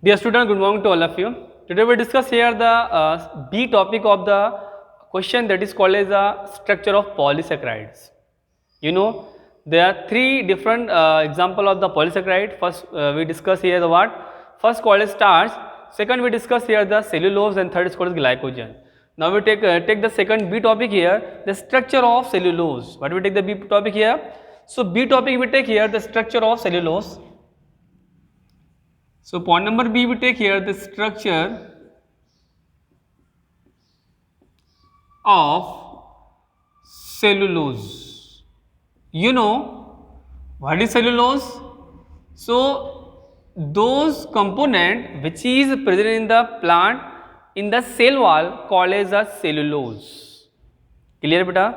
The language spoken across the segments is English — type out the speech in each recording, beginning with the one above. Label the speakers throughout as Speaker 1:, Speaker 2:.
Speaker 1: Dear student, good morning to all of you. Today we discuss here the B topic of the question, that is called as the structure of polysaccharides. You know, there are three different example of the polysaccharide. First we discuss here the what? First called as starch. Second we discuss here the cellulose, and third is called as glycogen. Now we take the second B topic here, the structure of cellulose. What we take the B topic here? So B topic we take here the structure of cellulose. So point number B we take here the structure of cellulose. You know what is cellulose? So those component which is present in the plant in the cell wall called as a cellulose. Clear बेटा?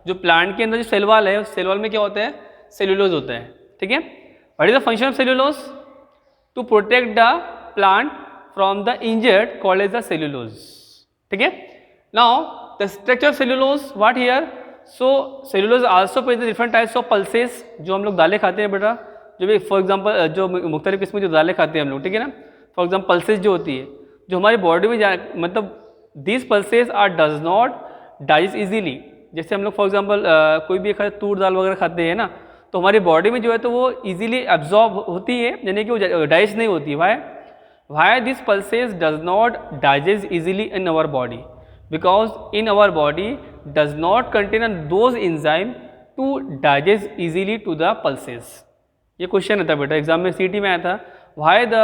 Speaker 1: जो plant के अंदर जो cell wall है, उस cell wall में क्या होता है? सेलुलोज होता है. ठीक है. What is the function of cellulose? To protect the plant from the injured called as the cellulose. ठीक है. Now the structure of cellulose, what here? So cellulose also present different types of pulses. जो हम लोग दालें खाते हैं बेटा, जो भी फॉर एग्जांपल जो मुख्तलिफ किस्म की जो दालें खाते हैं हम लोग, ठीक है ना. फॉर एग्जांपल पल्सेस जो होती है, जो हमारी बॉडी में मतलब this pulses are does not digest easily. जैसे हम लोग फॉर एग्जांपल कोई भी तूर दाल वगैरह खाते हैं ना, तो हमारी बॉडी में जो है तो वो इजीली एब्जॉर्ब होती है, यानी कि वो डाइजेस्ट नहीं होती. Why this pulses does not digest easily in our body? Because in our body does not contain those enzyme to digest easily to the pulses. ये क्वेश्चन आता बेटा, एग्जाम में सीटी में आया था. Why the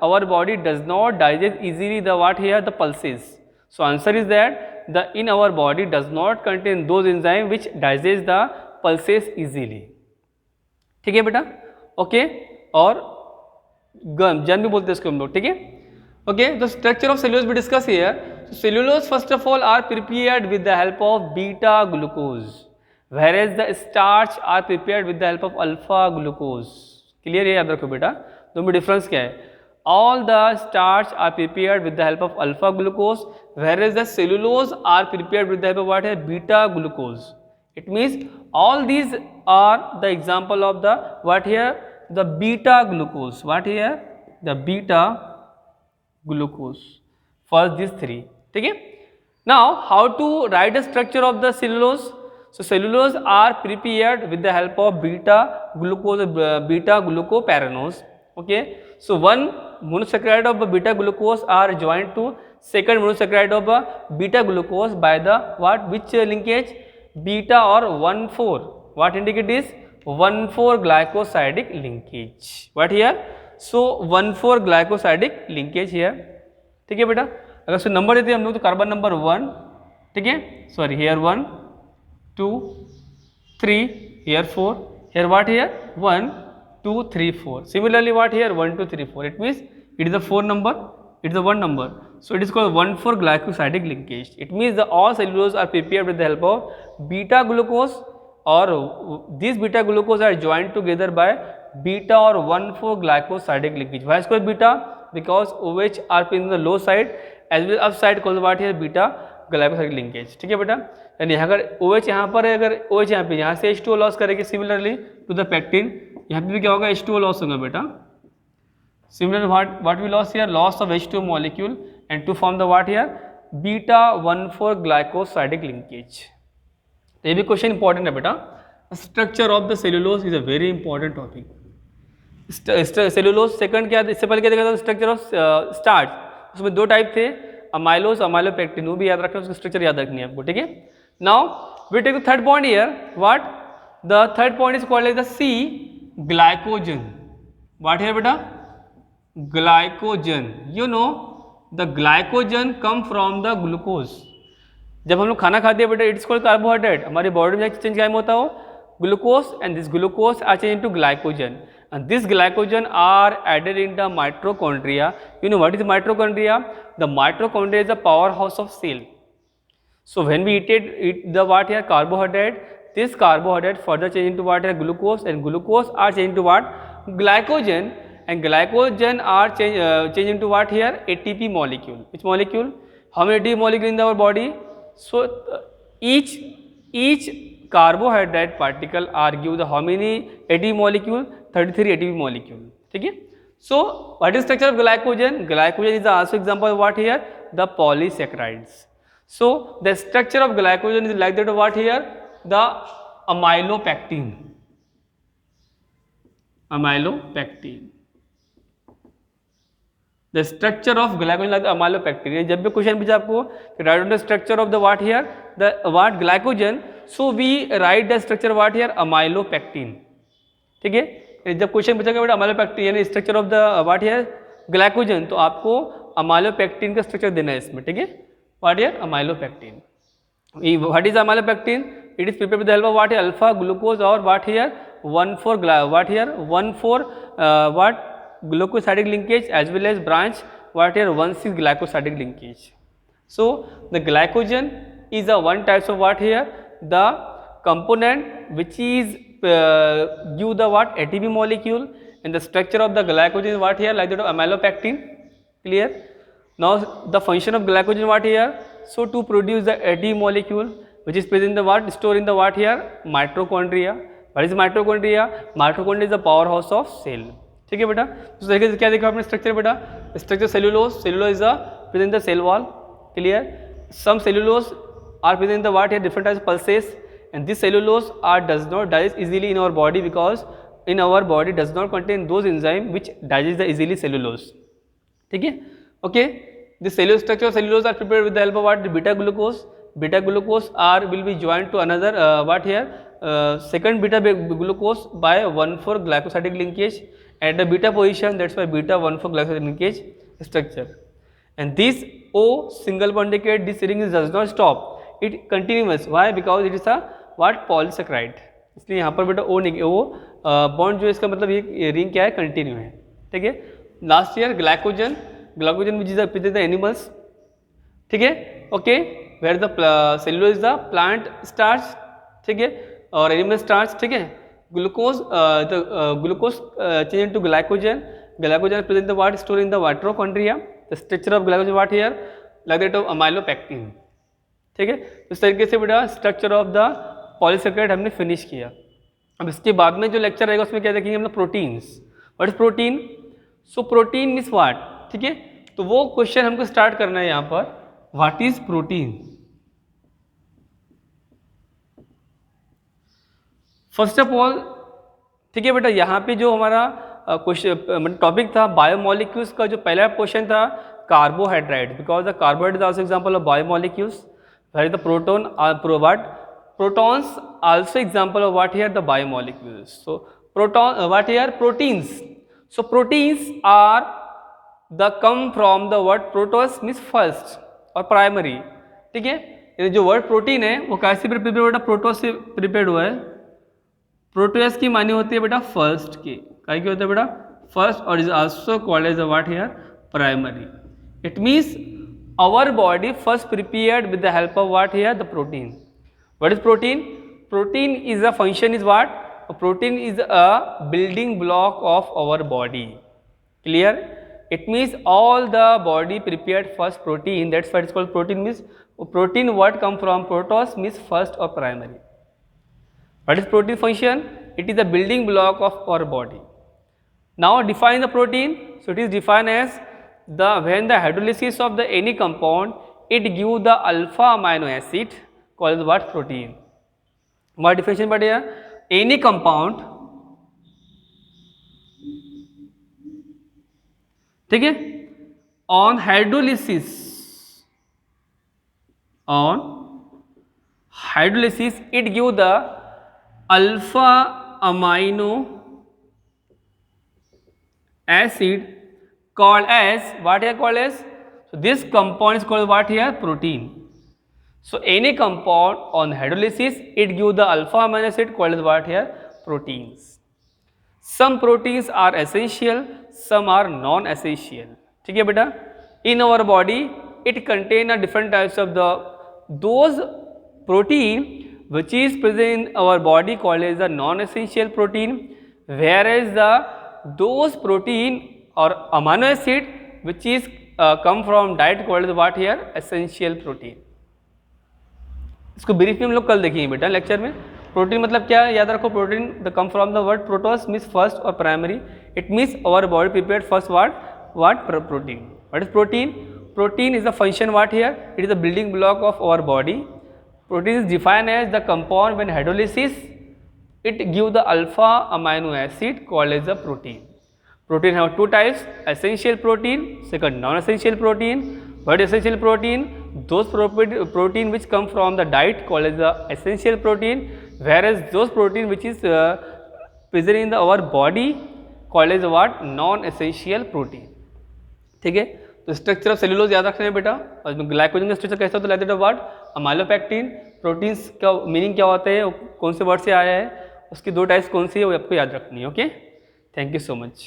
Speaker 1: our body does not digest easily the what here the pulses? So answer is that the in our body does not contain those enzyme which digest the pulses easily. ठीक है बेटा. Okay. और जन भी बोलते हैं इसको हम लोग. ठीक है. Okay. The structure of cellulose भी discuss here. Cellulose first of all are prepared with the help of beta glucose, whereas the starch are prepared with the help of alpha glucose. Clear है? याद रखो बेटा, दोनों में difference क्या है. All the starch are prepared with the help of alpha glucose, whereas the cellulose are prepared with the help of what है? Beta glucose. It means all these are the example of the what here? The beta glucose. What here? The beta glucose for these three. ठीक है. Now how to write the structure of the cellulose? So cellulose are prepared with the help of beta glucose, beta glucoparanose. Okay. So one monosaccharide of beta glucose are joined to second monosaccharide of beta glucose by the what? Which linkage? Beta or 1,4. What indicate is 1,4 glycosidic linkage. What here? So 1,4 glycosidic linkage here. ठीक है बेटा. अगर उसको number देते हैं हम लोग तो कार्बन नंबर 1, ठीक है, sorry here 1 2 3, here 4, here what here 1 2 3 4. Similarly what here 1 2 3 4. It means it is the 4 number, it is the 1 number. So it is called 1,4 glycosidic linkage. It means the all cellulose are prepared with the help of beta glucose, or these beta glucose are joined together by beta or 1,4 glycosidic linkage. Why is called beta? Because OH are in the low side as well as upside called what here beta glycosidic linkage. ठीक है बेटा. यानी अगर OH यहाँ पर है, अगर OH यहाँ पे, यहाँ से H2O लॉस करेगी सिमिलरली टू द पैक्टिन, यहाँ पे भी क्या होगा? H2O लॉस होगा बेटा. Similar what we lost here? Loss of H2O molecule and to form the what here? Beta 1,4 glycosidic linkage. तो ये भी क्वेश्चन इंपॉर्टेंट है बेटा. Structure of the cellulose is a very important topic. Cellulose second क्या था? इससे पहले क्या देखा था? Structure of starch. उसमें दो टाइप थे, अमाइलोज, अमाइलोपेक्टिन. वो भी याद रखना, उसका स्ट्रक्चर याद रखनी है आपको. ठीक है. Now we take the third point here. What? The third point is called as the C glycogen. What here बेटा? Glycogen. You know the glycogen come from the glucose. जब हम लोग खाना खाते हैं बेटा, इट्स कॉल्ड कार्बोहाइड्रेट. हमारी body में चेंज क्या होता हो? Glucose, and this glucose are change into glycogen, and this glycogen are added in the mitochondria. You know what is mitochondria? The mitochondria is the powerhouse of cell. So when we eat the what here? Carbohydrate. This carbohydrate further change into what here? Glucose, and glucose are changed into what? Glycogen, and glycogen are change into what here? ATP molecule. Which molecule? How many ATP molecule in our body? So each carbohydrate particle are give the how many ATP molecule? 33 ATP molecule. ठीक है. So what is structure of glycogen? Glycogen is also example of what here? The polysaccharides. So the structure of glycogen is like that of what here? The amylopectin. Amylopectin. The structure of glycogen like amylopectin. जब भी question पूछे आपको write down the structure of the what here the what glycogen, so we write the structure what here amylopectin. ठीक है. जब question पूछेगा बेटा amylopectin यानी structure of the what here glycogen, तो आपको amylopectin का स्ट्रक्चर देना है इसमें. ठीक है. What here amylopectin. What is amylopectin? It is prepared with the help of what here alpha glucose or what here 1,4 what glucosidic linkage as well as branch what here 1,6 glycosidic linkage. So the glycogen is a one types of what here the component which is give the what ATP molecule, and the structure of the glycogen is what here like that of amylopectin. Clear? Now the function of glycogen what here? So to produce the ATP molecule which is present in the what store in the what here mitochondria. What is mitochondria? Mitochondria is the powerhouse of cell. ठीक है बेटा. तो तरीके से क्या देखा आपने structure बेटा? Structure cellulose. Cellulose is present in the cell wall. Clear? Some cellulose are present in the what here different types pulses, and this cellulose does not digest easily in our body because in our body does not contain those enzymes which digest the easily cellulose. ठीक है. Okay. The cellular structure of cellulose are prepared with the help of what? The beta glucose. Beta glucose will be joined to another what here second beta glucose by 1,4 glycosidic linkage at the beta position. That's why beta 1,4 glycosidic linkage structure. And this O single bond decade, this ring does not stop. It continuous. Why? Because it is a what polysaccharide. इसलिए यहाँ पर बेटा O bond जो इसका मतलब ये ring क्या है कंटिन्यू है. ठीक है. Last year glycogen which is the animals. ठीक है. Okay. Where the cellulose is the plant starch. ठीक है. और एनिमल स्टार्च. ठीक है. Glucose glucose change into glycogen. Glycogen present the what store in the mitochondria. The structure of glycogen what here like that of amylopectin. ठीक है. इस तरीके से बेटा स्ट्रक्चर ऑफ द पॉलीसैकेराइड हमने फिनिश किया. अब इसके बाद में जो लेक्चर रहेगा उसमें क्या देखेंगे हम लोग proteins. What is protein? So protein means what. ठीक है. तो वो क्वेश्चन हमको स्टार्ट करना है यहाँ पर. What is protein? First of all ठीक है बेटा, यहाँ पे जो हमारा क्वेश्चन टॉपिक था बायोमोलिक्यूल्स का, जो पहला क्वेश्चन था carbohydrate, because the carbohydrate is also example of biomolecules. Where is the proton what protons also example of what here the biomolecules. So proton what here proteins. So proteins are the come from the word protos means first और primary. ठीक है. ये जो word protein है वो कैसे prepare हुआ बेटा? प्रोटोस से प्रिपेयर हुआ है. प्रोटोस की मानी होती है बेटा फर्स्ट की. क्या होता है बेटा? फर्स्ट. और is also called as what here primary. It means our body first prepared with the help of what here the protein. What is protein? Protein is a function is what? Protein is a building block of our body. Clear? It means all the body prepared first protein. That's why it's called protein. Means protein what come from protos means first or primary. What is protein function? It is a building block of our body. Now define the protein. So it is defined as the when the hydrolysis of the any compound it give the alpha amino acid called what? Protein. What definition but here? Any compound, ठीक है, on hydrolysis it give the alpha amino acid called as what here called as? So this compound is called what here? Protein. So any compound on hydrolysis it give the alpha amino acid called as what here? Proteins. Some proteins are essential, some are non-essential. ठीक है बेटा. In our body it contain a different types of the those protein which is present in our body called as the non-essential protein, whereas the those protein or amino acid which is come from diet called as what here? Essential protein. इसको brief में हम लोग कल देखेंगे बेटा lecture में. Protein मतलब क्या है, याद रखो, protein the come from the word protos means first और primary. It means our body prepare first what protein. What is protein? Protein is the function what here? It is the building block of our body. Protein is defined as the compound when hydrolysis it give the alpha amino acid called as the protein. Protein have two types: essential protein, second non-essential protein. What is essential protein? Those protein which come from the diet called as the essential protein, whereas those protein which is present in our body called as what? Non-essential protein. ठीक है. तो structure of cellulose याद रखना है बेटा. और glycogen का structure कैसा होता है, like that word amylopectin. Proteins का मीनिंग क्या होता है, कौन से वर्ड से आया है, उसकी दो टाइप्स कौन सी है वो आपको याद रखनी है. Okay, thank you so much.